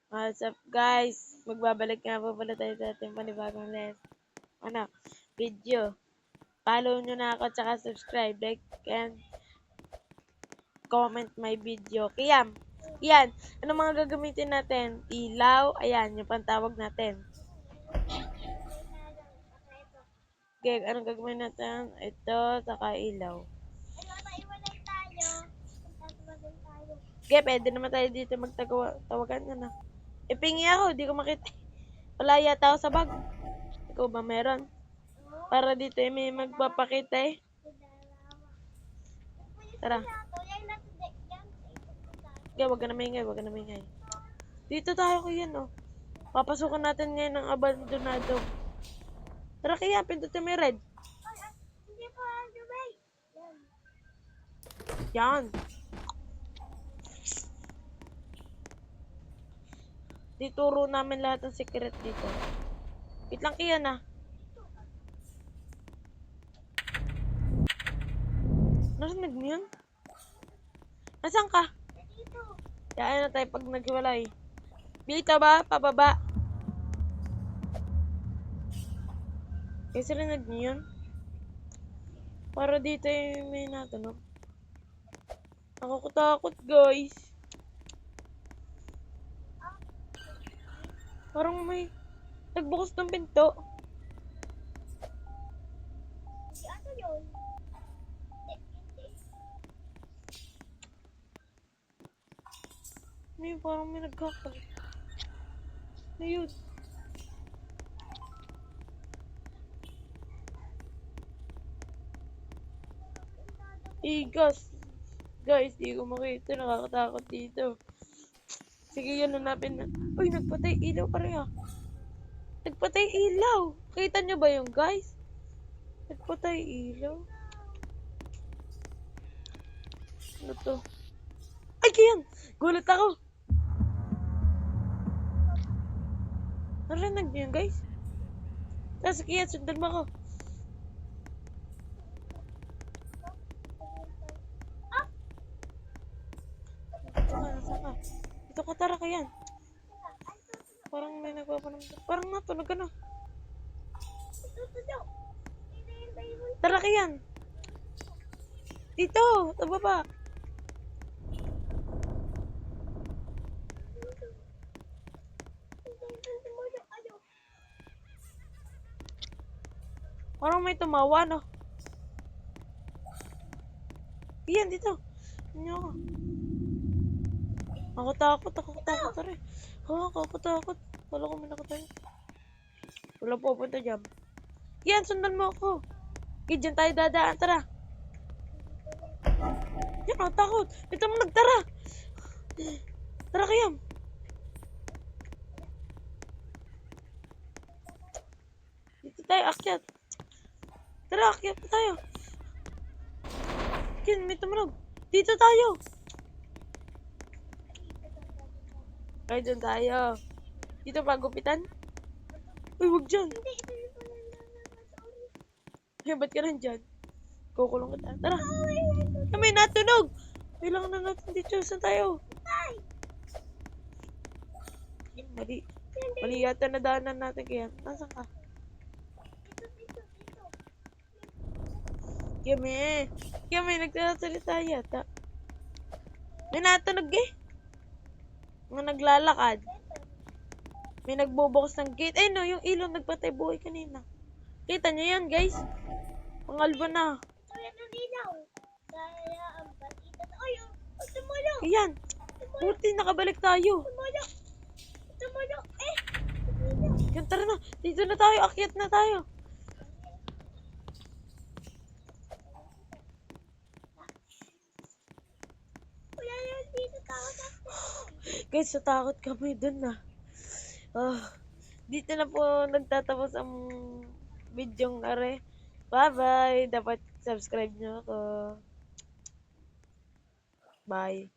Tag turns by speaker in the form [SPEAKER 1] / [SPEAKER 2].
[SPEAKER 1] What's up guys? Magbabalik nga po pala tayo sa ating panibagong video. Follow nyo na ako tsaka subscribe, like, and comment my video. Kiyam, yan. Ano mga gagamitin natin? Ilaw, ayan, yung pantawag natin. Okay, anong gagawin natin? Ito, saka ilaw. Okay, pwede naman tayo dito magtawagan na. Ipingi ako, di ko makita. Wala yata ako sa bag. Ikaw ba meron? Para dito may magpapakita eh. Tara. Okay, wag ka na maingay. Dito tayo ko yan oh. Papasukan natin ngayon ng abandonado. Tara kaya, pindutin mo yung red. Yan. Dituro namin lahat ng secret dito. Wait lang kaya na. Narinig mo yun? Nasaan ka? Dito. Yan na tayo pag naghiwalay. Dito ba? Pababa? Kasi rinig mo yun? Para dito yung may natanong. Nakakatakot guys. Parang may nagbukas ng pinto. Ano yun? Parang may nagkakal. Ayun. Guys, di ko makita. Nakakatakot dito. Sige, yun hanapin na. Uy, nagpatay ilaw pareha. Nagpatay ilaw. Kita nyo ba yung guys? Nagpatay ilaw. Ano to? Ay, kayan! Gulat ako! Narinig niyo yun, guys? Tapos kaya, sundan mo ako. Saka. Ito ka, tara ka yan. Parang may nagpapanamdam. Parang natunog ka na. Tara ka yan. Dito, tababa. Parang may tumawa, no? Iyan, dito. Ano ako? Ako takot rin. Ako takot. Wala ko may nakatayo. Wala po punta dyan. Iyan, sundan mo ako. Diyan tayo dadaan, tara. Yan, ako takot. Ito mo nagtara. Tara kayam. Dito tayo, akyat. Tara, akyat pa tayo. Yan, may tumunog. Dito tayo. Ay, dyan tayo. Dito pa, gupitan. Uy, wag dyan. Ay, ba't ka nandyan? Kukulong kita. Tara. May natunog. Kailangan na natin dito. Saan tayo? Mali yata na daanan natin kaya. Nasaan ka? Kaya may nagsasalita yata. May natunog eh. Mga naglalakad. May nagbubukas ng gate. Eh no, yung ilaw nagpatay buhay kanina. Kita nyo yan guys? Pangalba na. Ayan. Buti nakabalik tayo. Yan, tara na. Dito na tayo. Akyat na tayo. Guys, natakot kami dun na. Dito na po nagtatapos ang video ng are. Bye-bye. Dapat subscribe nyo ako. Bye.